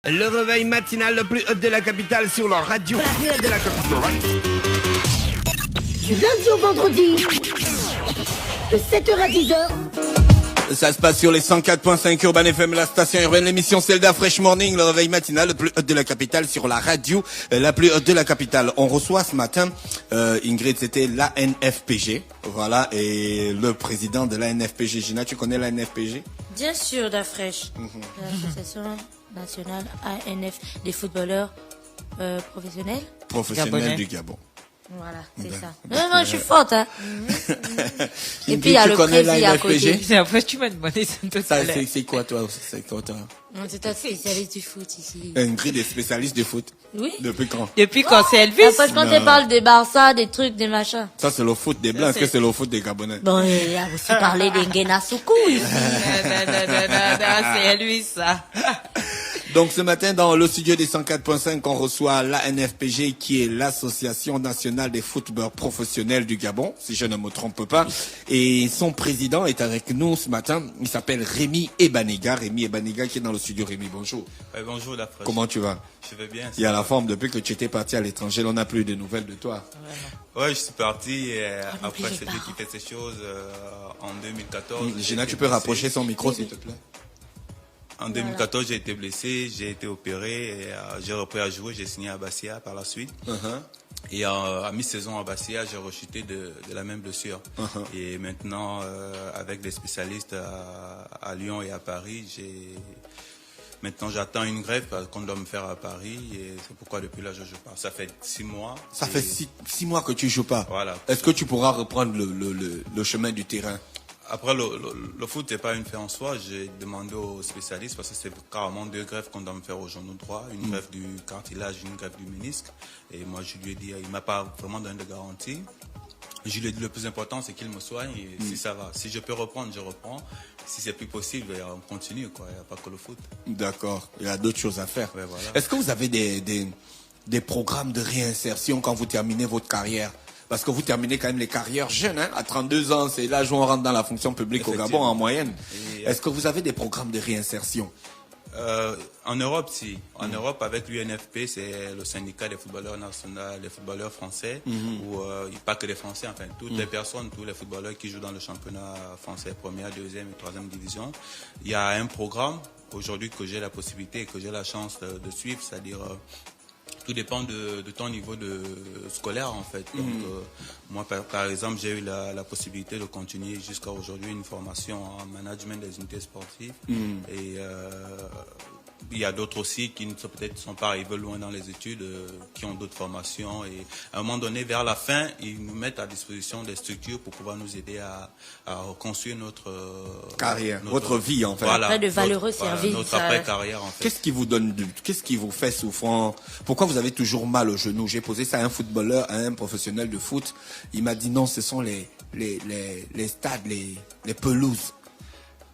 Le réveil matinal le plus haut de la capitale sur la radio. La plus haute de la capitale. Du lundi au vendredi, de 7h à 10h. Ça se passe sur les 104.5 Urban FM, la station urbaine. L'émission Zelda Fresh Morning, le réveil matinal le plus haut de la capitale sur la radio, la plus haute de la capitale. On reçoit ce matin, Ingrid, c'était l'ANFPG, voilà, et le président de l'ANFPG. Gina, tu connais l'ANFPG? Bien sûr, la Fresh, l'association nationale ANF des footballeurs professionnels. Professionnels du Gabon. Voilà, c'est ça. Non, je suis forte, hein. Et Ingrid, puis il y a tu le connais président à côté. l'ANFPG? Après, tu m'as demandé ça tout à l'heure. C'est quoi toi? C'est quoi toi? C'est un spécialiste du foot ici. Ingrid est spécialiste de foot. Oui. Depuis quand? Depuis quand c'est Elvis? Après, quand tu parles des Barça, des trucs, des machins. Ça, c'est le foot des Blancs. Est-ce que c'est le foot des Gabonais? Bon, il a aussi parlé des Nguena Soukou ici. Non, c'est Elvis, ça. Donc ce matin, dans le studio des 104.5, on reçoit l'ANFPG, qui est l'Association nationale des footballeurs professionnels du Gabon, si je ne me trompe pas. Et son président est avec nous ce matin. Il s'appelle Rémi Ebaniga. Rémi Ebaniga qui est dans le studio. Rémi, bonjour. Bonjour, la fraîche. Comment tu vas? Je vais bien. Il y a la forme. Depuis que tu étais parti à l'étranger, on n'a plus de nouvelles de toi. Ouais, je suis parti après c'est lui qui fait ces choses en 2014. Gina, tu peux rapprocher son micro, s'il te plaît? En 2014, j'ai été blessé, j'ai été opéré, et, j'ai repris à jouer, j'ai signé à Bastia par la suite. Et à mi-saison à Bastia, j'ai rechuté de la même blessure. Et maintenant, avec des spécialistes à Lyon et à Paris, maintenant j'attends une greffe qu'on doit me faire à Paris, et c'est pourquoi depuis là je joue pas. Ça fait 6 mois. Ça fait 6 mois que tu joues pas. Voilà. Est-ce que tu pourras reprendre le chemin du terrain? Après, le foot n'est pas une fin en soi. J'ai demandé aux spécialistes, parce que c'est carrément 2 greffes qu'on doit me faire au genou droit. Une greffe du cartilage, une greffe du ménisque. Et moi, je lui ai dit, il m'a pas vraiment donné de garantie. Je lui ai dit, le plus important, c'est qu'il me soigne. Et si ça va, si je peux reprendre, je reprends. Si c'est plus possible, on continue, quoi. Il n'y a pas que le foot. D'accord. Il y a d'autres choses à faire. Ouais, voilà. Est-ce que vous avez des programmes de réinsertion quand vous terminez votre carrière? Parce que vous terminez quand même les carrières jeunes, hein, à 32 ans, c'est l'âge où on rentre dans la fonction publique au Gabon en moyenne. Est-ce que vous avez des programmes de réinsertion? En Europe, si. En Europe, avec l'UNFP, c'est le syndicat des footballeurs nationaux, des footballeurs français, ou pas que les Français, enfin, toutes les personnes, tous les footballeurs qui jouent dans le championnat français, première, deuxième et troisième division. Il y a un programme, aujourd'hui, que j'ai la possibilité et que j'ai la chance de suivre, c'est-à-dire... tout dépend de ton niveau de scolaire, en fait. Donc, moi, par exemple, j'ai eu la possibilité de continuer jusqu'à aujourd'hui une formation en management des unités sportives. Et il y a d'autres aussi qui peut-être sont pas arrivés loin dans les études, qui ont d'autres formations. Et à un moment donné, vers la fin, ils nous mettent à disposition des structures pour pouvoir nous aider à reconstruire notre carrière, votre vie, en fait. Voilà, Après, de valeureux services. Notre après-carrière, en fait. Qu'est-ce qui vous fait souffrant? Pourquoi vous avez toujours mal au genou? J'ai posé ça à un footballeur, à un professionnel de foot. Il m'a dit non, ce sont les stades, les pelouses.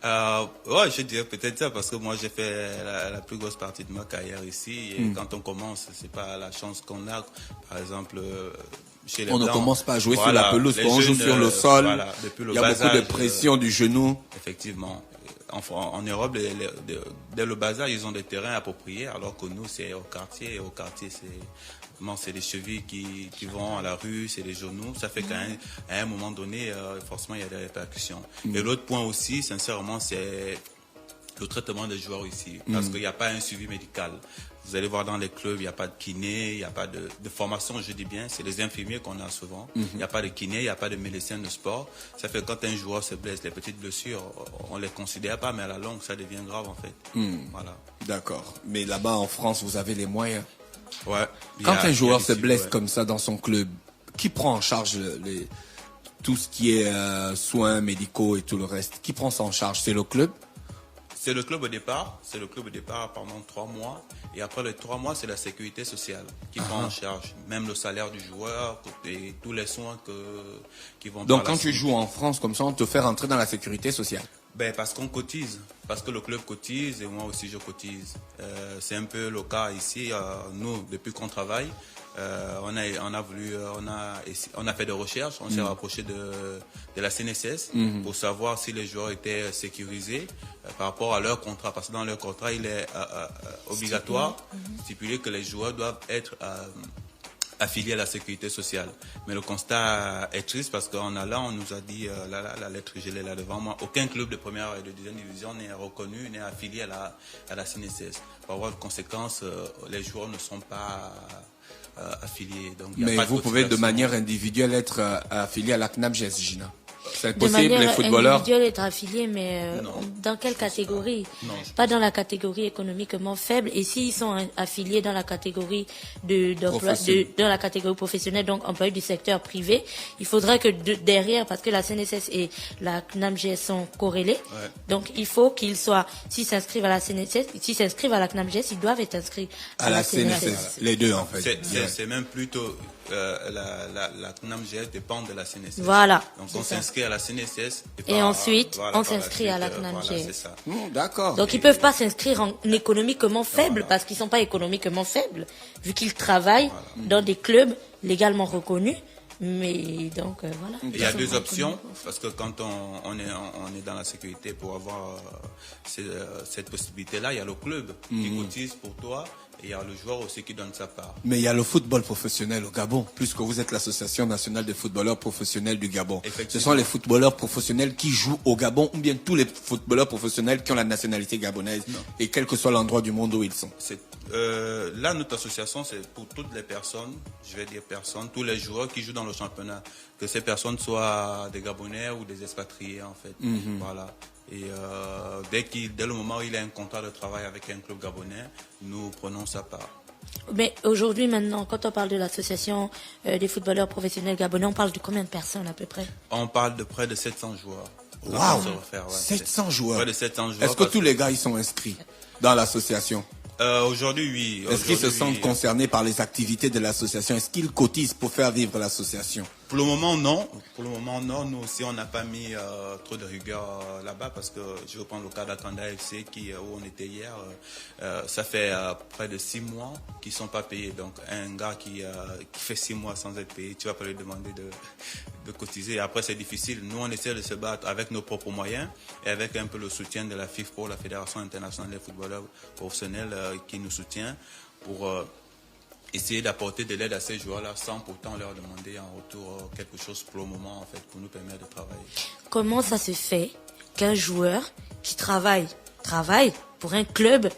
Ouais, je dirais peut-être ça, parce que moi j'ai fait la plus grosse partie de ma carrière ici, et quand on commence, c'est pas la chance qu'on a. Par exemple, chez les on Blancs, ne commence pas à jouer voilà, sur la pelouse, on joue sur le sol. Voilà, depuis le il y a bas beaucoup de âge, pression du genou. Effectivement. En Europe, dès le bas âge, ils ont des terrains appropriés, alors que nous, c'est au quartier. Et au quartier, c'est des chevilles qui vont à la rue, c'est des genoux. Ça fait qu'à un moment donné, forcément, il y a des répercussions. Et l'autre point aussi, sincèrement, c'est le traitement des joueurs ici. Parce qu'il n'y a pas un suivi médical. Vous allez voir dans les clubs, il n'y a pas de kiné, il n'y a pas de formation, je dis bien. C'est les infirmiers qu'on a souvent. Il n'y a pas de kiné, il n'y a pas de médecin de sport. Ça fait que quand un joueur se blesse, les petites blessures, on ne les considère pas, mais à la longue, ça devient grave, en fait. Voilà. D'accord. Mais là-bas, en France, vous avez les moyens. Ouais. Quand un joueur se blesse comme ça dans son club, qui prend en charge tout ce qui est soins médicaux et tout le reste? Qui prend ça en charge? C'est le club? C'est le club au départ. C'est le club au départ pendant 3 mois. Et après les 3 mois, c'est la sécurité sociale qui prend en charge. Même le salaire du joueur et tous les soins qui vont. Donc quand tu joues en France comme ça, on te fait rentrer dans la sécurité sociale? Ben, parce qu'on cotise. Parce que le club cotise et moi aussi je cotise. C'est un peu le cas ici. Nous, depuis qu'on travaille, on a fait des recherches, on s'est rapproché de la CNSS pour savoir si les joueurs étaient sécurisés par rapport à leur contrat, parce que dans leur contrat, il est obligatoire, stipulé que les joueurs doivent être affiliés à la sécurité sociale. Mais le constat est triste parce qu'en allant, on nous a dit, la lettre, je l'ai là devant moi, aucun club de première et de deuxième division n'est reconnu, n'est affilié à la CNSS. Par voie de conséquence, les joueurs ne sont pas affiliés. Donc, mais vous pouvez de manière individuelle être affilié à la CNAMGES, Gina. C'est De possible, manière les footballeurs. individuelle être affilié, mais dans quelle catégorie? Pas dans la catégorie économiquement faible. Et s'ils sont affiliés dans la catégorie dans la catégorie professionnelle, donc employés du secteur privé, il faudrait que derrière, parce que la CNSS et la CNAMGES sont corrélés, donc il faut qu'ils soient, s'ils s'inscrivent à la CNSS, s'ils s'inscrivent à la CNAMGES, ils doivent être inscrits à la CNSS. Les deux, en fait. C'est même plutôt la CNAMGES dépend de la CNSS. Voilà. Donc on s'inscrit à la CNSS et ensuite on s'inscrit à la CNAMGES. Voilà, c'est ça. D'accord. Donc ils peuvent pas s'inscrire en économiquement faible parce qu'ils sont pas économiquement faibles vu qu'ils travaillent dans des clubs légalement reconnus. Mais donc voilà. Il y a deux options parce que quand on est dans la sécurité pour avoir cette possibilité-là, il y a le club qui cotise pour toi. Et il y a le joueur aussi qui donne sa part. Mais il y a le football professionnel au Gabon, puisque vous êtes l'association nationale des footballeurs professionnels du Gabon. Ce sont les footballeurs professionnels qui jouent au Gabon, ou bien tous les footballeurs professionnels qui ont la nationalité gabonaise, et quel que soit l'endroit du monde où ils sont. Là, notre association, c'est pour toutes les personnes, je vais dire personnes, tous les joueurs qui jouent dans le championnat, que ces personnes soient des Gabonais ou des expatriés en fait. Voilà. Et dès le moment où il a un contrat de travail avec un club gabonais, nous prenons sa part. Mais aujourd'hui, maintenant, quand on parle de l'association des footballeurs professionnels gabonais, on parle de combien de personnes à peu près? On parle de près de 700 joueurs. Waouh, 700 joueurs. Près de 700 joueurs. Est-ce que tous les gars ils sont inscrits dans l'association? Aujourd'hui, oui. Est-ce qu'ils se sentent concernés par les activités de l'association? Est-ce qu'ils cotisent pour faire vivre l'association? Pour le moment, non. Pour le moment, non. Nous aussi, on n'a pas mis trop de rigueur là-bas parce que je vais prendre le cas d'Akanda FC où on était hier. Ça fait près de 6 mois qu'ils ne sont pas payés. Donc, un gars qui fait 6 mois sans être payé, tu vas pas lui demander de cotiser. Après, c'est difficile. Nous, on essaie de se battre avec nos propres moyens et avec un peu le soutien de la FIFPro, la Fédération internationale des footballeurs professionnels, qui nous soutient pour essayer d'apporter de l'aide à ces joueurs-là sans pourtant leur demander en retour quelque chose pour le moment, en fait, pour nous permettre de travailler. Comment ça se fait qu'un joueur qui travaille pour un club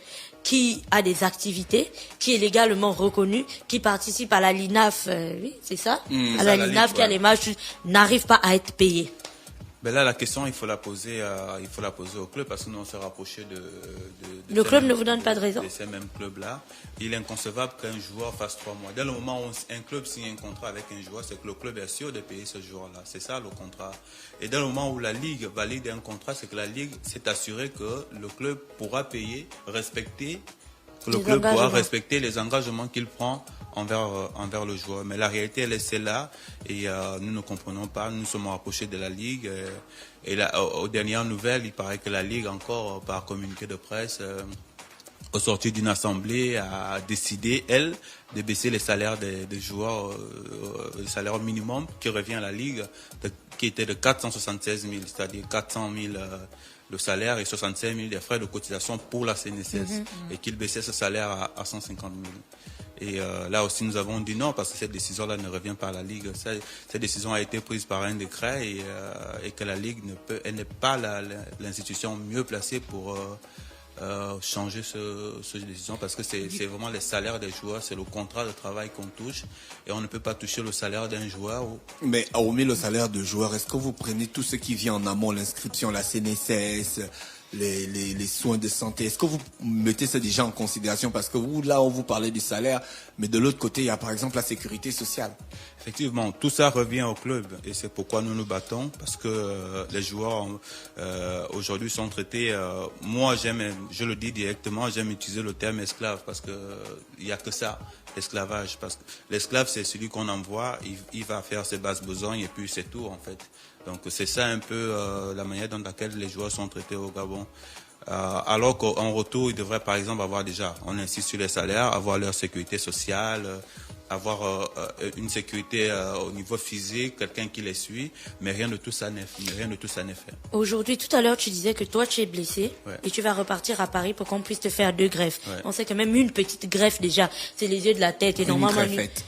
qui a des activités, qui est légalement reconnu, qui participe à la LINAF, oui, c'est ça, à la LINAF, qui a les matchs, n'arrive pas à être payé? Ben là, la question, il faut la poser au club parce que nous, on s'est rapproché de le club ne vous donne pas de raison? De ces mêmes clubs-là. Il est inconcevable qu'un joueur fasse 3 mois. Dès le moment où un club signe un contrat avec un joueur, c'est que le club est sûr de payer ce joueur-là. C'est ça, le contrat. Et dès le moment où la Ligue valide un contrat, c'est que la Ligue s'est assurée que le club pourra payer, respecter les engagements qu'il prend envers le joueur. Mais la réalité, elle est celle-là et nous ne comprenons pas. Nous sommes rapprochés de la Ligue et là, aux dernières nouvelles, il paraît que la Ligue, encore par communiqué de presse, au sortir d'une assemblée, a décidé, elle, de baisser les salaires des joueurs, le salaire minimum qui revient à la Ligue, qui était de 476 000, c'est-à-dire 400 000 le salaire et 65 000 des frais de cotisation pour la CNSS et qu'il baissait ce salaire à 150 000. Et là aussi, nous avons dit non parce que cette décision-là ne revient pas à la Ligue. Cette décision a été prise par un décret et que la Ligue elle n'est pas l'institution mieux placée pour changer cette décision parce que c'est vraiment les salaires des joueurs, c'est le contrat de travail qu'on touche et on ne peut pas toucher le salaire d'un joueur. Mais hormis le salaire de joueur, est-ce que vous prenez tout ce qui vient en amont, l'inscription, la CNSS, les soins de santé? Est-ce que vous mettez ça déjà en considération? Parce que vous, là, on vous parlait du salaire, mais de l'autre côté, il y a par exemple la sécurité sociale. Effectivement, tout ça revient au club et c'est pourquoi nous nous battons parce que les joueurs aujourd'hui sont traités. Moi, je le dis directement, j'aime utiliser le terme esclave parce que il y a que ça, l'esclavage. Parce que l'esclave, c'est celui qu'on envoie, il va faire ses bases besognes et puis c'est tout en fait. Donc c'est ça un peu la manière dans laquelle les joueurs sont traités au Gabon. Alors qu'en retour, ils devraient par exemple avoir déjà, on insiste sur les salaires, avoir leur sécurité sociale, avoir une sécurité au niveau physique, quelqu'un qui les suit, mais rien de tout ça n'est fait. Aujourd'hui, tout à l'heure, tu disais que toi, tu es blessé et tu vas repartir à Paris pour qu'on puisse te faire 2 greffes. Ouais. On sait que même une petite greffe, déjà, c'est les yeux de la tête. Et normalement,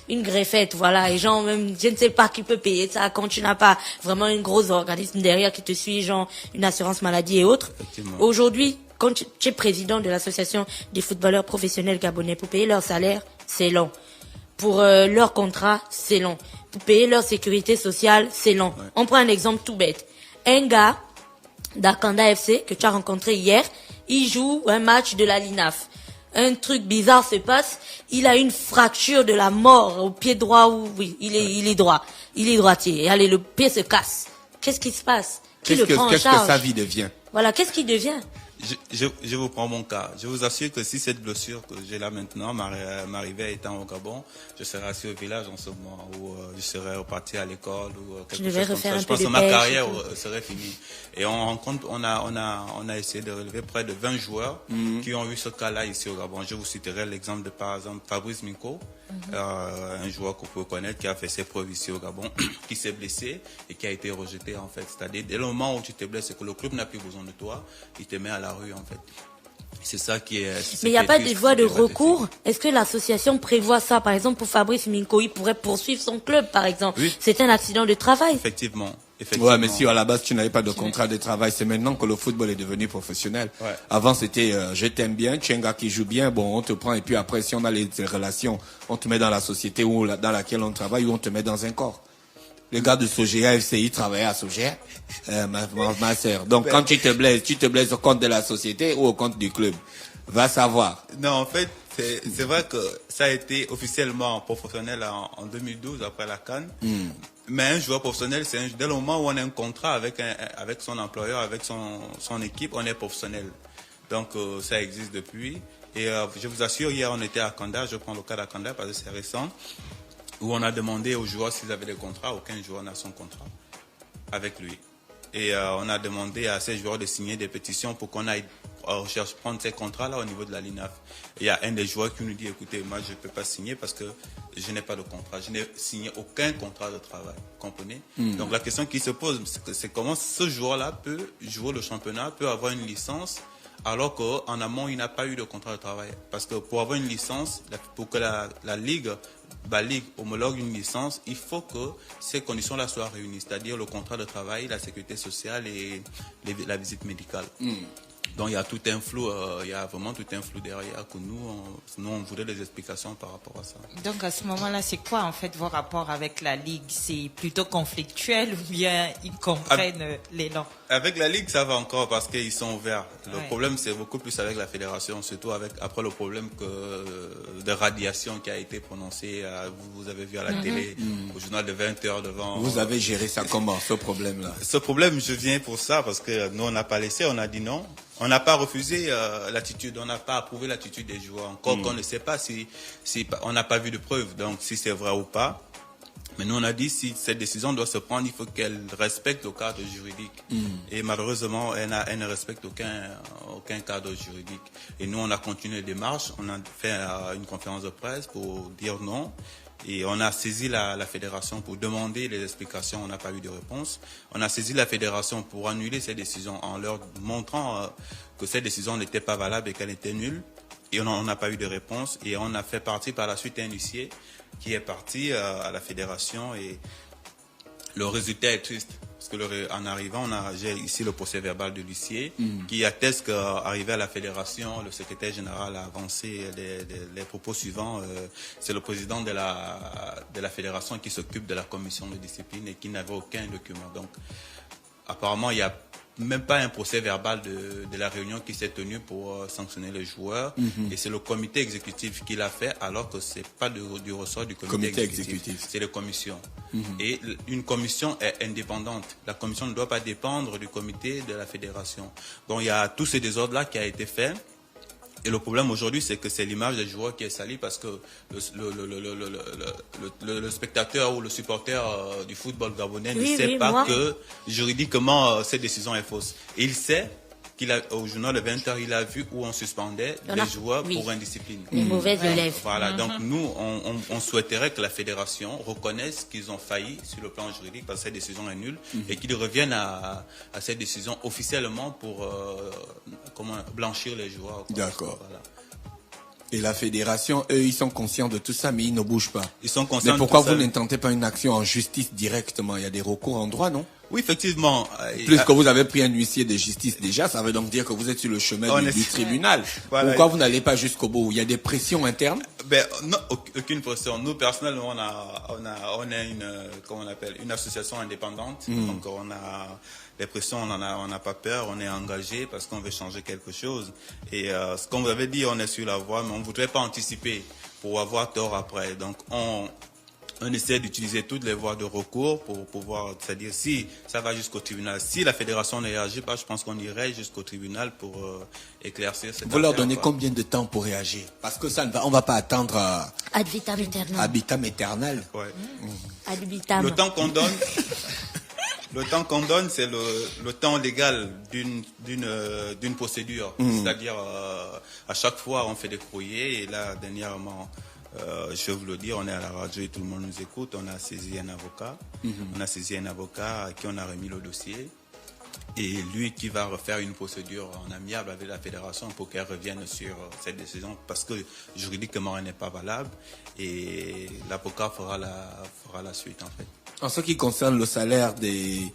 une greffette, voilà. Et genre, même, je ne sais pas qui peut payer ça quand tu n'as pas vraiment un gros organisme derrière qui te suit, genre une assurance maladie et autres. Aujourd'hui, quand tu es président de l'association des footballeurs professionnels gabonais, pour payer leur salaire, c'est long. Pour leur contrat, c'est long. Pour payer leur sécurité sociale, c'est long. Ouais. On prend un exemple tout bête. Un gars d'Akanda FC que tu as rencontré hier, il joue un match de la LINAF. Un truc bizarre se passe, il a une fracture de la mort au pied droit, il est droit. Il est droitier. Et allez, le pied se casse. Qu'est-ce qui se passe? Qu'est-ce que sa vie devient? Voilà, qu'est-ce qui devient? Je vous prends mon cas. Je vous assure que si cette blessure que j'ai là maintenant m'arrivait étant au Gabon, je serais assis au village en ce moment, ou je serais reparti à l'école, ou quelque chose comme ça. Je pense que ma carrière serait finie. Et on a essayé de relever près de 20 joueurs qui ont eu ce cas-là ici au Gabon. Je vous citerai l'exemple de, par exemple, Fabrice Minko, un joueur que vous pouvez connaître, qui a fait ses preuves ici au Gabon, qui s'est blessé et qui a été rejeté, en fait. C'est-à-dire, dès le moment où tu te blesses et que le club n'a plus besoin de toi, il te met à la rue, en fait. C'est ça qui est... Mais il n'y a pas de voie de recours? Est-ce que l'association prévoit ça? Par exemple, pour Fabrice Minko, il pourrait poursuivre son club, par exemple. Oui. C'est un accident de travail. Effectivement. Ouais, mais si à la base tu n'avais pas de contrat de travail, c'est maintenant que le football est devenu professionnel. Ouais. Avant c'était je t'aime bien, tu es un gars qui joue bien, bon on te prend et puis après si on a les relations, on te met dans la société ou dans laquelle on travaille ou on te met dans un corps. Le gars de Sogea FCI travaillait à Sogea, ma sœur. Donc quand tu te blesses au compte de la société ou au compte du club. Va savoir. Non, en fait, c'est vrai que ça a été officiellement professionnel en 2012 après la CAN. Mais un joueur professionnel, dès le moment où on a un contrat avec son employeur, avec son équipe, on est professionnel. Donc ça existe depuis. Et je vous assure, hier on était à Kanda, je prends le cas d'Akanda parce que c'est récent, où on a demandé aux joueurs s'ils avaient des contrats. Aucun joueur n'a son contrat avec lui. Et on a demandé à ces joueurs de signer des pétitions pour qu'on aille prendre ces contrats-là au niveau de la LINAF. Il y a un des joueurs qui nous dit, écoutez, moi je ne peux pas signer parce que je n'ai pas de contrat. Je n'ai signé aucun contrat de travail. Vous comprenez? Donc la question qui se pose, c'est comment ce joueur-là peut jouer le championnat, peut avoir une licence, alors qu'en amont, il n'a pas eu de contrat de travail. Parce que pour avoir une licence, pour que la Ligue homologue une licence, il faut que ces conditions-là soient réunies, c'est-à-dire le contrat de travail, la sécurité sociale et la visite médicale. Donc il y a tout un flou, il y a vraiment tout un flou derrière que nous on voudrait des explications par rapport à ça. Donc à ce moment-là, c'est quoi en fait vos rapports avec la Ligue? C'est plutôt conflictuel ou bien ils comprennent l'élan? Avec la Ligue, ça va encore parce qu'ils sont ouverts. Le problème, c'est beaucoup plus avec la fédération, surtout après le problème de radiation qui a été prononcé. Vous avez vu à la télé, au journal de 20h devant. Vous avez géré ça comment, ce problème-là? Ce problème, je viens pour ça parce que nous, on n'a pas laissé, on a dit non. On n'a pas refusé l'attitude, on n'a pas approuvé l'attitude des joueurs. Encore qu'on ne sait pas si on n'a pas vu de preuves, donc si c'est vrai ou pas. Mais nous, on a dit si cette décision doit se prendre, il faut qu'elle respecte le cadre juridique. Et malheureusement, elle ne respecte aucun cadre juridique. Et nous, on a continué les démarches, on a fait une conférence de presse pour dire non. Et on a saisi la fédération pour demander les explications, on n'a pas eu de réponse. On a saisi la fédération pour annuler ces décisions en leur montrant que ces décisions n'étaient pas valables et qu'elles étaient nulles. Et on n'a pas eu de réponse. Et on a fait partie par la suite un huissier qui est parti à la fédération. Et le résultat est triste. Parce que en arrivant, j'ai ici le procès verbal de l'huissier qui atteste qu'arrivé à la fédération, le secrétaire général a avancé les propos suivants. C'est le président de la fédération qui s'occupe de la commission de discipline et qui n'avait aucun document. Donc, apparemment, il n'y a même pas un procès verbal de la réunion qui s'est tenue pour sanctionner les joueurs. Et c'est le comité exécutif qui l'a fait, alors que ce n'est pas du ressort du comité exécutif. C'est la commission. Et une commission est indépendante. La commission ne doit pas dépendre du comité de la fédération. Donc il y a tout ce désordre-là qui a été fait. Et le problème aujourd'hui, c'est que c'est l'image des joueurs qui est salie parce que le spectateur ou le supporter du football gabonais ne sait pas que juridiquement cette décision est fausse. Et il sait au journal de 20h, il a vu où on suspendait les joueurs pour indiscipline. Les mauvais élèves. Voilà, donc nous, on souhaiterait que la fédération reconnaisse qu'ils ont failli sur le plan juridique parce que cette décision est nulle et qu'ils reviennent à cette décision officiellement pour blanchir les joueurs. D'accord. Voilà. Et la fédération, eux, ils sont conscients de tout ça, mais ils ne bougent pas. Ils sont conscients. Mais pourquoi de tout vous ça. ne tentez pas une action en justice directement? Il y a des recours en droit, non? Oui, effectivement. Puisque vous avez pris un huissier de justice déjà, ça veut donc dire que vous êtes sur le chemin du tribunal. Voilà. Pourquoi vous n'allez pas jusqu'au bout? Il y a des pressions internes? Ben, non, aucune pression. Nous, personnellement, on a une association indépendante. Donc, on a des pressions, on n'a pas peur, on est engagé parce qu'on veut changer quelque chose. Et, ce qu'on vous avait dit, on est sur la voie, mais on ne voudrait pas anticiper pour avoir tort après. Donc, on essaie d'utiliser toutes les voies de recours pour pouvoir, c'est-à-dire si ça va jusqu'au tribunal. Si la fédération ne réagit pas, je pense qu'on irait jusqu'au tribunal pour éclaircir cette affaire. Vous leur donnez combien de temps pour réagir? Parce que on va pas attendre Ad vitam aeternam. habitam éternel. Ouais. Ad vitam. Le temps qu'on donne, c'est le temps légal d'une procédure. C'est-à-dire, à chaque fois, on fait des courriers et là, dernièrement, je vais vous le dire, on est à la radio et tout le monde nous écoute. On a saisi un avocat. On a saisi un avocat à qui on a remis le dossier. Et lui qui va refaire une procédure en amiable avec la fédération pour qu'elle revienne sur cette décision parce que juridiquement elle n'est pas valable. Et l'avocat fera la suite en fait. En ce qui concerne le salaire des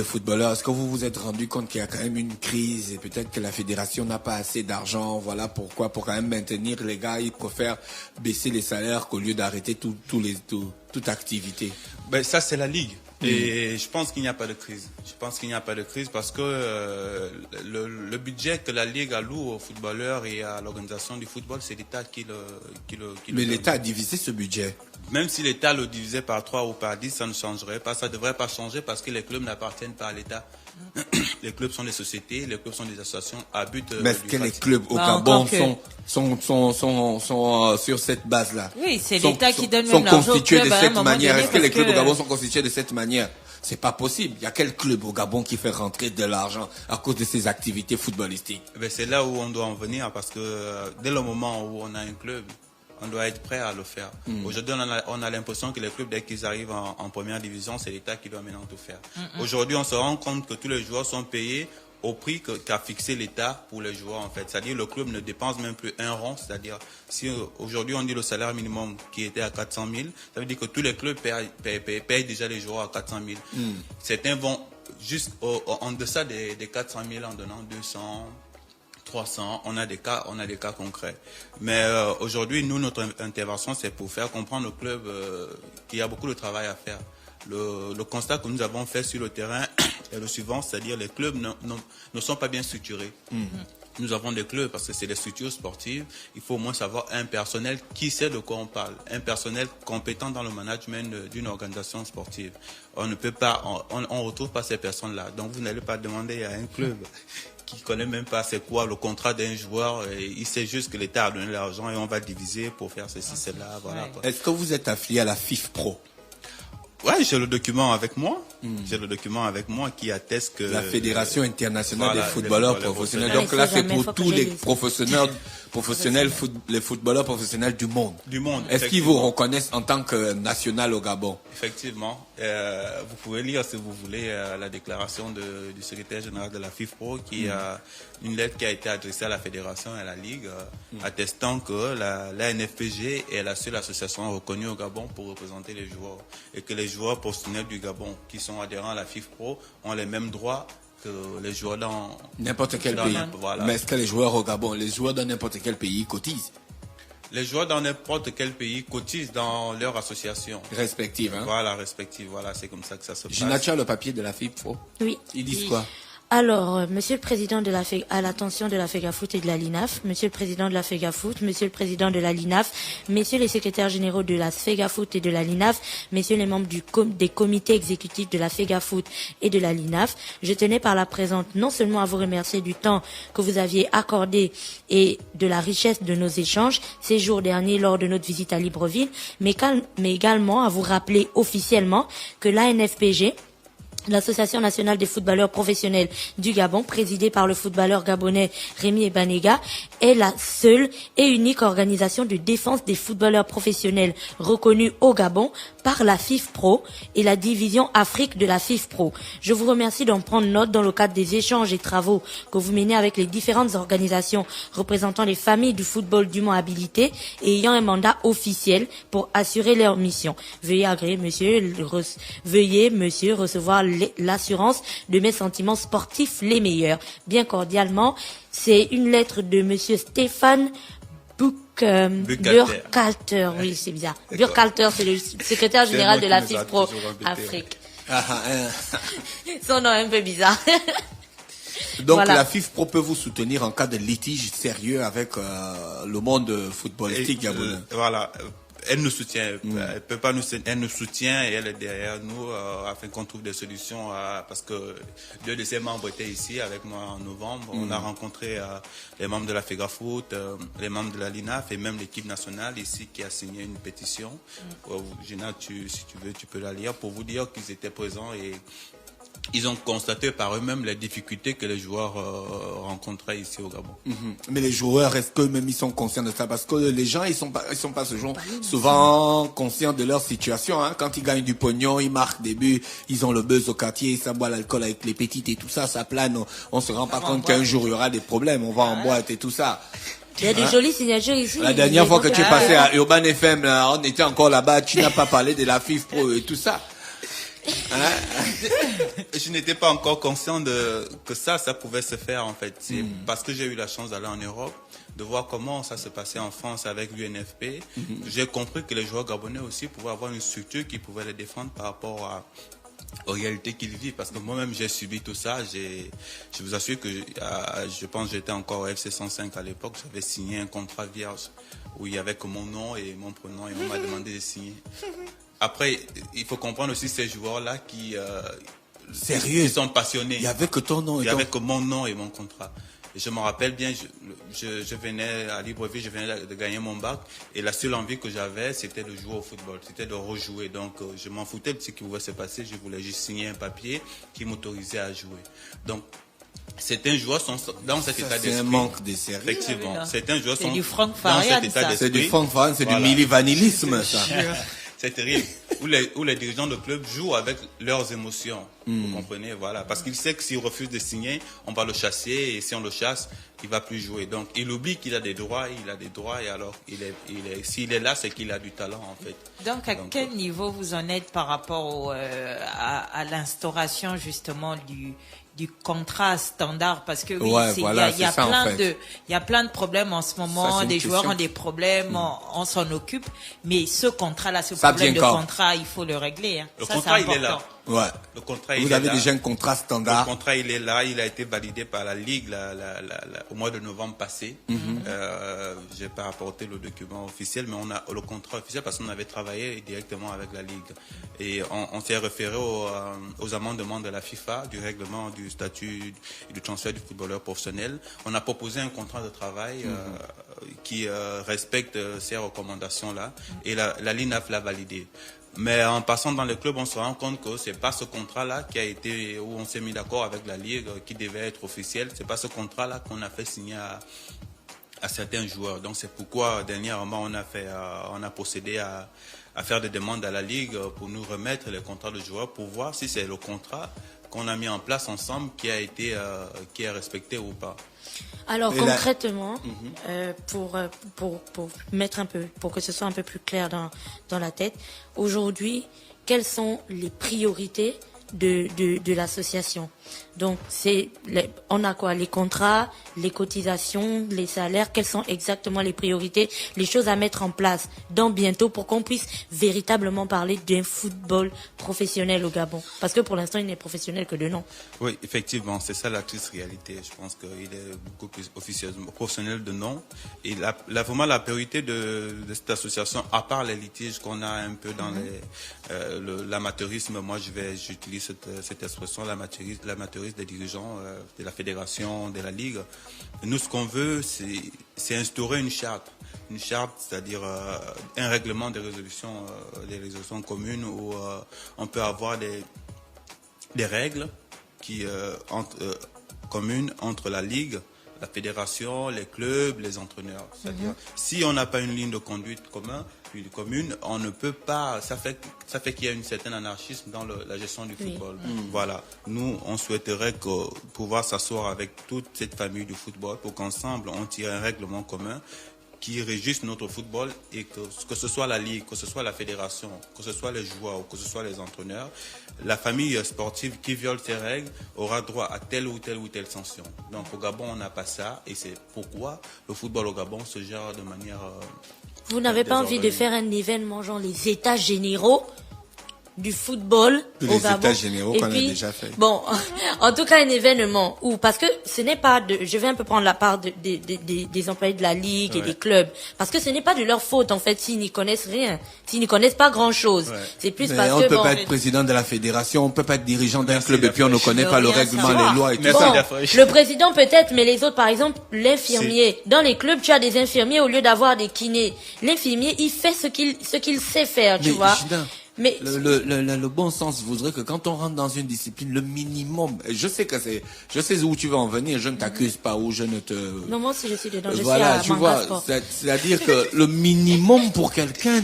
footballeurs, est-ce que vous vous êtes rendu compte qu'il y a quand même une crise et peut-être que la fédération n'a pas assez d'argent? Voilà pourquoi, pour quand même maintenir les gars, ils préfèrent baisser les salaires qu'au lieu d'arrêter toute activité. Ben, ça, c'est la Ligue. Et je pense qu'il n'y a pas de crise. Je pense qu'il n'y a pas de crise parce que le budget que la Ligue alloue aux footballeurs et à l'organisation du football, c'est l'État qui le Mais donne. l'État a divisé ce budget. Même si l'État le divisait par 3 ou par 10, ça ne changerait pas. Ça ne devrait pas changer parce que les clubs n'appartiennent pas à l'État. Les clubs sont des sociétés, les clubs sont des associations à but Mais est-ce que les clubs au Bah, Gabon encore sont sur cette base-là? Oui, c'est l'État qui donne sont même l'argent aux constitués clubs de à un cette moment manière. donné Est-ce que les parce clubs au que- Gabon sont constitués de cette manière? C'est pas possible. Il y a quel club au Gabon qui fait rentrer de l'argent à cause de ses activités footballistiques? Ben, c'est là où on doit en venir parce que dès le moment où on a un club, on doit être prêt à le faire. Aujourd'hui, on a l'impression que les clubs, dès qu'ils arrivent en première division, c'est l'État qui doit maintenant tout faire. Aujourd'hui, on se rend compte que tous les joueurs sont payés au prix qu'a fixé l'État pour les joueurs, en fait. C'est-à-dire le club ne dépense même plus un rond. C'est-à-dire, si aujourd'hui on dit le salaire minimum qui était à 400 000, ça veut dire que tous les clubs payent déjà les joueurs à 400 000. Certains vont juste en deçà des 400 000 en donnant 200 300, on a des cas concrets. Mais aujourd'hui, nous, notre intervention, c'est pour faire comprendre au club qu'il y a beaucoup de travail à faire. Le constat que nous avons fait sur le terrain est le suivant, c'est-à-dire les clubs ne sont pas bien structurés. Nous avons des clubs parce que c'est des structures sportives. Il faut au moins savoir un personnel qui sait de quoi on parle, un personnel compétent dans le management d'une organisation sportive. On ne peut pas, on retrouve pas ces personnes-là. Donc vous n'allez pas demander à un club qui connaît même pas c'est quoi le contrat d'un joueur. Et il sait juste que l'État a donné l'argent et on va diviser pour faire ceci, cela. Voilà, quoi. Est-ce que vous êtes affilié à la FIFPro? Ouais, j'ai le document avec moi. J'ai le document avec moi qui atteste que La Fédération internationale voilà, des footballeurs des footballeurs professionnels. professionnels. Donc là, c'est Il faut pour jamais tous les focaliser. professionnels, les footballeurs professionnels du monde. du monde. Est-ce qu'ils vous reconnaissent en tant que national au Gabon? Effectivement. Vous pouvez lire, si vous voulez, la déclaration du secrétaire général de la FIFPro, qui a une lettre qui a été adressée à la fédération et à la Ligue, attestant que la NFPG est la seule association reconnue au Gabon pour représenter les joueurs. Et que les joueurs professionnels du Gabon qui sont adhérents à la FIFPro ont les mêmes droits que les joueurs dans N'importe quel dans pays. voilà. Mais est-ce que les joueurs au Gabon, les joueurs dans n'importe quel pays cotisent? Les joueurs dans n'importe quel pays cotisent dans leur association. Respectives, hein? Voilà, respective. Voilà, c'est comme ça que ça se passe. Ginacha, le papier de la FIFPro. Oui. Ils disent quoi? Alors, Monsieur le Président de la à l'attention de la FEGAFOOT et de la LINAF, Monsieur le Président de la FEGAFOOT, Monsieur le Président de la LINAF, Messieurs les secrétaires généraux de la FEGAFOOT et de la LINAF, Messieurs les membres des comités exécutifs de la FEGAFOOT et de la LINAF, je tenais par la présente non seulement à vous remercier du temps que vous aviez accordé et de la richesse de nos échanges ces jours derniers lors de notre visite à Libreville, mais également à vous rappeler officiellement que l'ANFPG l'Association nationale des footballeurs professionnels du Gabon, présidée par le footballeur gabonais Rémi Ebanega, est la seule et unique organisation de défense des footballeurs professionnels reconnue au Gabon par la FIFPro et la division Afrique de la FIFPro. Je vous remercie d'en prendre note dans le cadre des échanges et travaux que vous menez avec les différentes organisations représentant les familles du football dûment habilitées et ayant un mandat officiel pour assurer leur mission. Veuillez agréer, monsieur, recevoir l'assurance de mes sentiments sportifs les meilleurs. Bien cordialement, c'est une lettre de monsieur Stéphane Burkhalter. Oui, c'est bizarre. Burkhalter, c'est le secrétaire général de la FIFPro Afrique. Son nom est un peu bizarre. Donc voilà. La FIFPro peut vous soutenir en cas de litige sérieux avec le monde footballistique gabonais. Voilà. Elle nous soutient, elle peut pas nous, elle nous soutient et elle est derrière nous afin qu'on trouve des solutions parce que 2 de ses membres étaient ici avec moi en novembre. On a rencontré les membres de la FEGAFOOT, les membres de la LINAF et même l'équipe nationale ici qui a signé une pétition. Gina, si tu veux, tu peux la lire pour vous dire qu'ils étaient présents et ils ont constaté par eux-mêmes les difficultés que les joueurs rencontraient ici au Gabon. Mais les joueurs, est-ce qu'eux-mêmes ils sont conscients de ça? Parce que les gens, ils sont pas souvent conscients de leur situation. Hein. Quand ils gagnent du pognon, ils marquent des buts, ils ont le buzz au quartier, ça boit l'alcool avec les petites et tout ça, ça plane. On se rend pas compte qu'un jour il y aura des problèmes. On va en boîte et tout ça. Il y a des jolies signatures ici. La dernière fois que tu es passé à Urban FM, là, on était encore là-bas, tu n'as pas parlé de la FIFPro et tout ça. Je n'étais pas encore conscient que ça pouvait se faire en fait. C'est parce que j'ai eu la chance d'aller en Europe, de voir comment ça se passait en France avec l'UNFP. J'ai compris que les joueurs gabonais aussi pouvaient avoir une structure qui pouvait les défendre par rapport aux réalités qu'ils vivent. Parce que moi-même, j'ai subi tout ça. Je vous assure que je pense que j'étais encore au FC 105 à l'époque. J'avais signé un contrat vierge où il y avait que mon nom et mon prénom et on m'a demandé de signer. Après, il faut comprendre aussi ces joueurs-là qui sont passionnés. Il y avait que ton nom. Il y avait que mon nom et mon contrat. Et je me rappelle bien, je venais à Libreville, je venais de gagner mon bac et la seule envie que j'avais, c'était de jouer au football, c'était de rejouer. Donc, je m'en foutais de ce qui pouvait se passer. Je voulais juste signer un papier qui m'autorisait à jouer. Donc, certains joueurs sont dans cet état d'esprit. C'est un manque de sérieux. Effectivement, certains joueurs sont du Franck dans cet Farian, état ça. d'esprit. C'est du Franck Farian, c'est du milli-vanilisme, ça. C'est terrible. Où les dirigeants de club jouent avec leurs émotions. Vous comprenez, voilà. Parce qu'il sait que s'il refuse de signer, on va le chasser et si on le chasse, il va plus jouer. Donc, il oublie qu'il a des droits, et alors, s'il est là, c'est qu'il a du talent, en fait. Donc, à quel niveau vous en êtes par rapport à l'instauration, justement, du contrat standard, parce que oui, ouais, voilà, il y a plein de problèmes en ce moment, des joueurs ont des problèmes, on s'en occupe, mais ce contrat-là, ce problème de contrat, il faut le régler. Hein. Le contrat, il est là. Ouais. Le contrat, vous avez déjà un contrat standard. Le contrat, il est là, il a été validé par la Ligue au mois de novembre passé. J'ai pas apporté le document officiel, mais on a le contrat officiel parce qu'on avait travaillé directement avec la Ligue. Et on s'est référé aux amendements de la FIFA, du règlement du statut et du transfert du footballeur professionnel. On a proposé un contrat de travail qui respecte ces recommandations-là et la LINAF l'a validé. Mais en passant dans le club, on se rend compte que c'est pas ce contrat-là qui a été, où on s'est mis d'accord avec la Ligue, qui devait être officiel. C'est pas ce contrat-là qu'on a fait signer à certains joueurs. Donc c'est pourquoi dernièrement on a procédé à faire des demandes à la Ligue pour nous remettre les contrats de joueurs pour voir si c'est le contrat qu'on a mis en place ensemble qui est respecté ou pas. Alors concrètement, pour mettre pour que ce soit un peu plus clair dans la tête, aujourd'hui, quelles sont les priorités de l'association? Donc on a quoi? Les contrats, les cotisations, les salaires, quelles sont exactement les priorités, les choses à mettre en place dans bientôt pour qu'on puisse véritablement parler d'un football professionnel au Gabon? Parce que pour l'instant, il n'est professionnel que de nom. Oui, effectivement, c'est ça la triste réalité. Je pense qu'il est beaucoup plus officiellement professionnel de nom. Et vraiment la priorité de cette association, à part les litiges qu'on a un peu dans l'amateurisme, moi j'utilise cette expression, l'amateurisme des dirigeants de la fédération, de la ligue. Nous, ce qu'on veut, c'est instaurer une charte, c'est-à-dire un règlement des résolutions communes où on peut avoir des règles communes entre la Ligue, la fédération, les clubs, les entraîneurs. C'est-à-dire, si on n'a pas une ligne de conduite commune, on ne peut pas. Ça fait qu'il y a un certain anarchisme dans la gestion du football. Voilà. Nous, on souhaiterait pouvoir s'asseoir avec toute cette famille du football pour qu'ensemble on tire un règlement commun qui régisse notre football et que ce soit la Ligue, que ce soit la fédération, que ce soit les joueurs ou que ce soit les entraîneurs, la famille sportive qui viole ces règles aura droit à telle ou telle sanction. Donc au Gabon, on n'a pas ça et c'est pourquoi le football au Gabon se gère de manière... Vous n'avez pas envie de faire un événement genre les états généraux du football au Gabon. Les états généraux qu'on a déjà fait. Bon, en tout cas un événement où, parce que ce n'est pas je vais un peu prendre la part des employés de la Ligue et des clubs, parce que ce n'est pas de leur faute en fait s'ils n'y connaissent rien, s'ils n'y connaissent pas grand chose. C'est plus parce on que peut pas être président de la fédération, on peut pas être dirigeant d'un club et puis on ne connaît pas le règlement, les lois et tout ça. Le président peut-être, mais les autres, par exemple, l'infirmier. Dans les clubs, tu as des infirmiers au lieu d'avoir des kinés. L'infirmier, il fait ce qu'il sait faire, tu vois. Mais le bon sens voudrait que quand on rentre dans une discipline, le minimum, je sais où tu veux en venir, je ne t'accuse pas ou je ne te... Non, moi aussi je suis dedans, voilà, tu vois, c'est-à-dire que le minimum pour quelqu'un,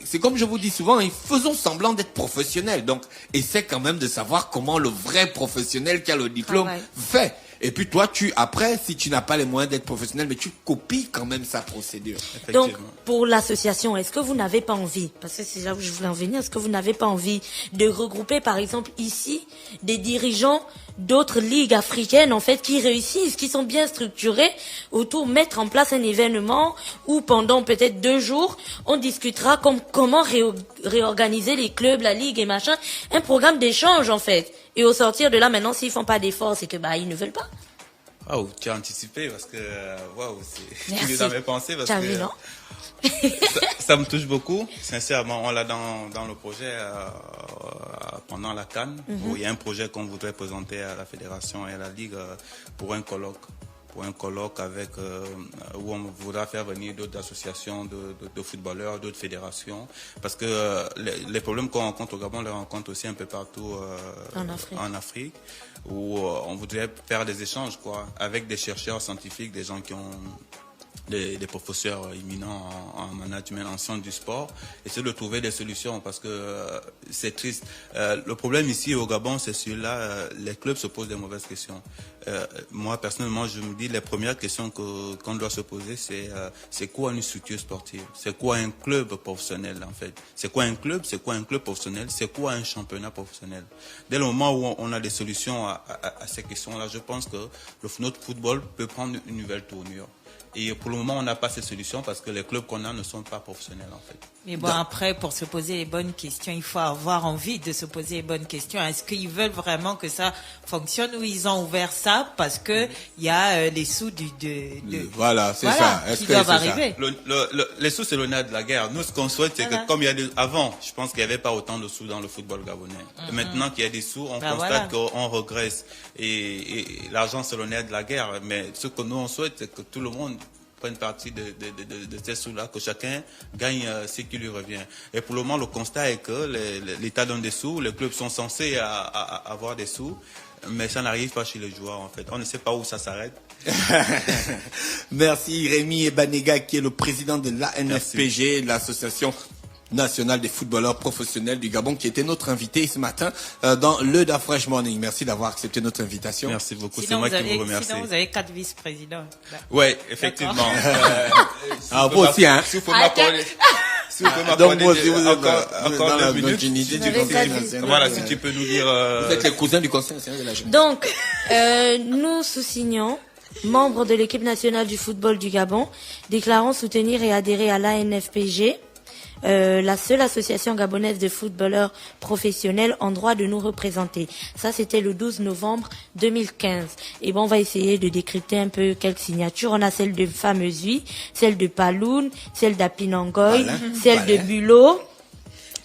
c'est comme je vous dis souvent, faisons semblant d'être professionnel. Donc, essaie quand même de savoir comment le vrai professionnel qui a le diplôme fait. Et puis toi, après, si tu n'as pas les moyens d'être professionnel, mais tu copies quand même sa procédure. Donc, pour l'association, est-ce que vous n'avez pas envie, parce que c'est là où je voulais en venir, est-ce que vous n'avez pas envie de regrouper, par exemple, ici, des dirigeants d'autres ligues africaines, en fait, qui réussissent, qui sont bien structurés, mettre en place un événement où pendant peut-être 2 jours, on discutera comment réorganiser les clubs, la ligue et machin, un programme d'échange, en fait. Et au sortir de là, maintenant, s'ils font pas d'efforts, c'est que, ils ne veulent pas. Waouh, tu as anticipé parce que, tu les avais pensé parce que, vu, non? ça me touche beaucoup. Sincèrement, on l'a dans le projet, pendant la CAN, où il y a un projet qu'on voudrait présenter à la fédération et à la ligue, pour un colloque avec où on voudra faire venir d'autres associations de footballeurs, d'autres fédérations, parce que les problèmes qu'on rencontre au Gabon, on les rencontre aussi un peu partout en Afrique, où on voudrait faire des échanges avec des chercheurs scientifiques, des gens qui ont des professeurs éminents en management, en sciences du sport, essayer de trouver des solutions parce que c'est triste. Le problème ici au Gabon, c'est celui-là, les clubs se posent des mauvaises questions. Moi, personnellement, je me dis, les premières questions qu'on doit se poser, c'est quoi une structure sportive? C'est quoi un club professionnel, en fait? C'est quoi un club? C'est quoi un club professionnel? C'est quoi un championnat professionnel? Dès le moment où on a des solutions à ces questions-là, je pense que notre football peut prendre une nouvelle tournure. Et pour le moment, on n'a pas ces solutions parce que les clubs qu'on a ne sont pas professionnels, en fait. Mais bon, après, pour se poser les bonnes questions, il faut avoir envie de se poser les bonnes questions. Est-ce qu'ils veulent vraiment que ça fonctionne ou ils ont ouvert ça parce que il y a les sous voilà, c'est ça. Est-ce qui doivent arriver? Les sous, c'est le nerf de la guerre. Nous, ce qu'on souhaite, c'est que comme il y a avant, je pense qu'il n'y avait pas autant de sous dans le football gabonais. Maintenant qu'il y a des sous, on constate qu'on regresse. Et l'argent, c'est le nerf de la guerre. Mais ce que nous, on souhaite, c'est que tout le monde prenne partie de ces sous-là, que chacun gagne ce qui lui revient. Et pour le moment, le constat est que l'État donne des sous, les clubs sont censés avoir des sous, mais ça n'arrive pas chez les joueurs, en fait. On ne sait pas où ça s'arrête. Merci Rémi Ebanega, qui est le président de l'ANFPG, l'association nationale des footballeurs professionnels du Gabon, qui était notre invité ce matin dans le Da Fresh Morning. Merci d'avoir accepté notre invitation. Merci beaucoup, c'est moi qui vous remercie. Sinon, vous avez 4 vice-présidents. Oui, effectivement. vous aussi, hein. Si vous pouvez m'accorder... Donc moi aussi, vous êtes encore dans la continuité du Conseil national. Voilà, si tu peux nous dire... Vous êtes les cousins du Conseil national de la jeunesse. Donc, nous sous-signons, membres de l'équipe nationale du football du Gabon, déclarons soutenir et adhérer à l'ANFPG, la seule association gabonaise de footballeurs professionnels en droit de nous représenter. Ça, c'était le 12 novembre 2015. Et bon, on va essayer de décrypter un peu quelques signatures. On a celle de Fameusui, celle de Paloun, celle d'Apinangoy, celle de Bulo,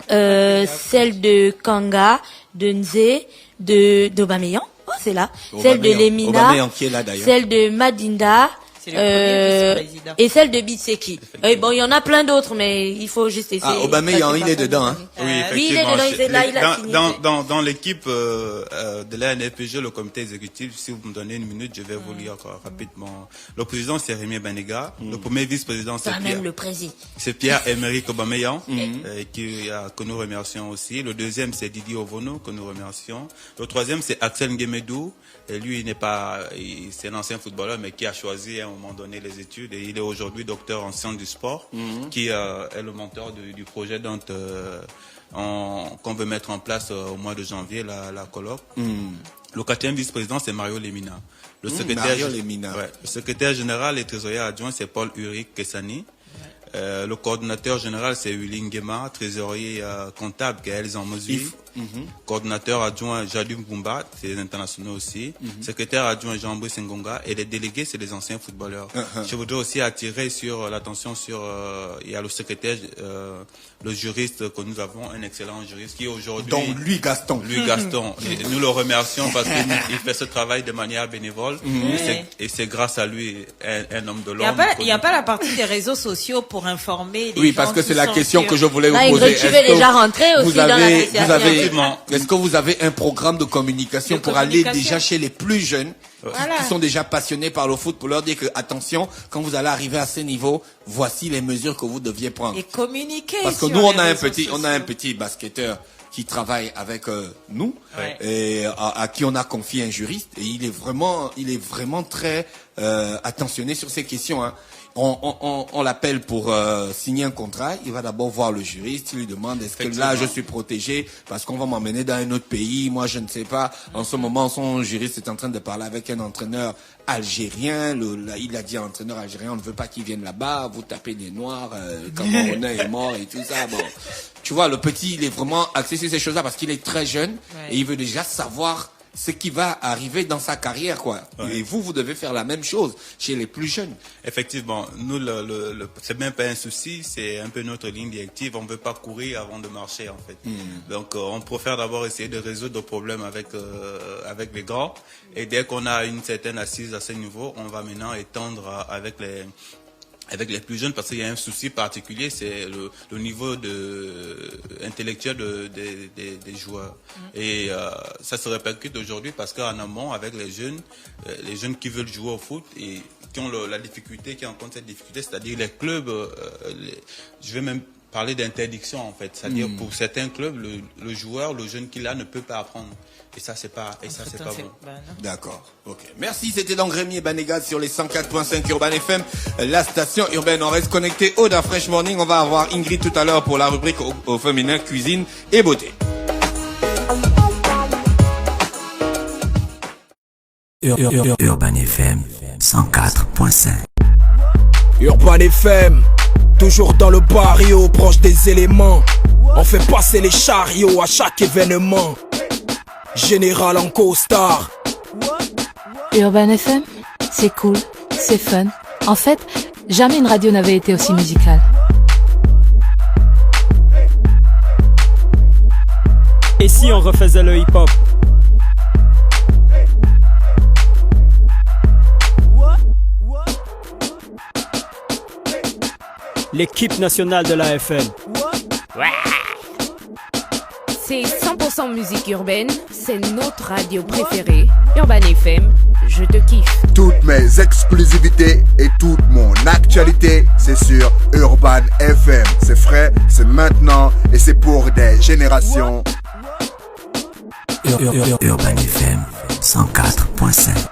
celle de Kanga, de Nze, d'Aubameyang. Oh, c'est là. Celle de Lemina, qui est là, d'ailleurs. celle de Madinda, C'est le premier vice-président. Et celle de Bitseki. Bon, il y en a plein d'autres, mais il faut juste essayer. Aubameyang, il est dedans, hein. Oui, il est dedans, il a signé. Dans l'équipe de la NFPG, le comité exécutif, si vous me donnez une minute, je vais vous lire rapidement. Le président, c'est Rémi Banega. Le premier vice-président, c'est Pierre-Emerick Aubameyang, que nous remercions aussi. Le deuxième, c'est Didier Ovono, que nous remercions. Le troisième, c'est Axel Nguemedou. Et lui, c'est un ancien footballeur, mais qui a choisi à un moment donné les études. Et il est aujourd'hui docteur en sciences du sport, qui est le mentor du projet dont qu'on veut mettre en place au mois de janvier, la colloque. Le quatrième vice-président, c'est Mario Lemina. Le secrétaire général et trésorier adjoint, c'est Paul Ulrich Kessani. Le coordinateur général, c'est Willy Nguema. Trésorier comptable, Gaël Zamozui. Coordinateur adjoint, Jadim Bumba, c'est les internationaux aussi. Secrétaire adjoint, Jean-Brice Ngonga. Et les délégués, c'est les anciens footballeurs. Je voudrais aussi attirer l'attention sur, il y a le secrétaire, le juriste que nous avons, un excellent juriste qui aujourd'hui... Donc, Louis Gaston. Et nous le remercions parce qu'il fait ce travail de manière bénévole. Et c'est grâce à lui, un homme de l'ombre. Il n'y a pas la partie des réseaux sociaux pour informer les gens. Oui, parce que c'est la question que je voulais vous poser. Tu veux déjà rentrer aussi dans l'association. Est-ce que vous avez un programme de communication pour aller déjà chez les plus jeunes qui sont déjà passionnés par le foot pour leur dire que attention, quand vous allez arriver à ce niveau, voici les mesures que vous deviez prendre. Et communiquer. Parce que nous on a un petit basketteur qui travaille avec nous et à qui on a confié un juriste et il est vraiment très attentionné sur ces questions, hein. On l'appelle pour signer un contrat. Il va d'abord voir le juriste. Il lui demande est-ce que là je suis protégé parce qu'on va m'emmener dans un autre pays. Moi je ne sais pas. En ce moment son juriste est en train de parler avec un entraîneur algérien. Il a dit à l'entraîneur algérien on ne veut pas qu'il vienne là-bas. Vous tapez des noirs. Camerounais est mort et tout ça. Bon, tu vois le petit il est vraiment axé sur ces choses-là parce qu'il est très jeune et il veut déjà savoir ce qui va arriver dans sa carrière, quoi. Et vous devez faire la même chose chez les plus jeunes. Effectivement, nous, c'est même pas un souci, c'est un peu notre ligne directive. On veut pas courir avant de marcher, en fait. Donc, on préfère d'abord essayer de résoudre le problème avec les grands. Et dès qu'on a une certaine assise à ce niveau, on va maintenant étendre avec les plus jeunes, parce qu'il y a un souci particulier, c'est le niveau intellectuel des joueurs. Et ça se répercute aujourd'hui parce qu'en amont, avec les jeunes qui veulent jouer au foot et qui ont la difficulté, qui rencontrent cette difficulté, c'est-à-dire les clubs, je vais même parler d'interdiction en fait, c'est-à-dire pour certains clubs, le joueur, le jeune qu'il a ne peut pas apprendre. Et ça, c'est pas bon. D'accord. Ok. Merci. C'était donc Rémi Banega sur les 104.5 Urban FM, la station urbaine. On reste connecté au Da Fresh Morning. On va avoir Ingrid tout à l'heure pour la rubrique au féminin, cuisine et beauté. Urban FM 104.5. Urban FM, toujours dans le barrio, proche des éléments. On fait passer les chariots à chaque événement. Général en costard. Urban FM, c'est cool, c'est fun. En fait, jamais une radio n'avait été aussi musicale. Et si on refaisait le hip-hop? L'équipe nationale de la FM. C'est 100% musique urbaine, c'est notre radio préférée. Urban FM, je te kiffe. Toutes mes exclusivités et toute mon actualité, c'est sur Urban FM. C'est frais, c'est maintenant et c'est pour des générations. Urban FM 104.5.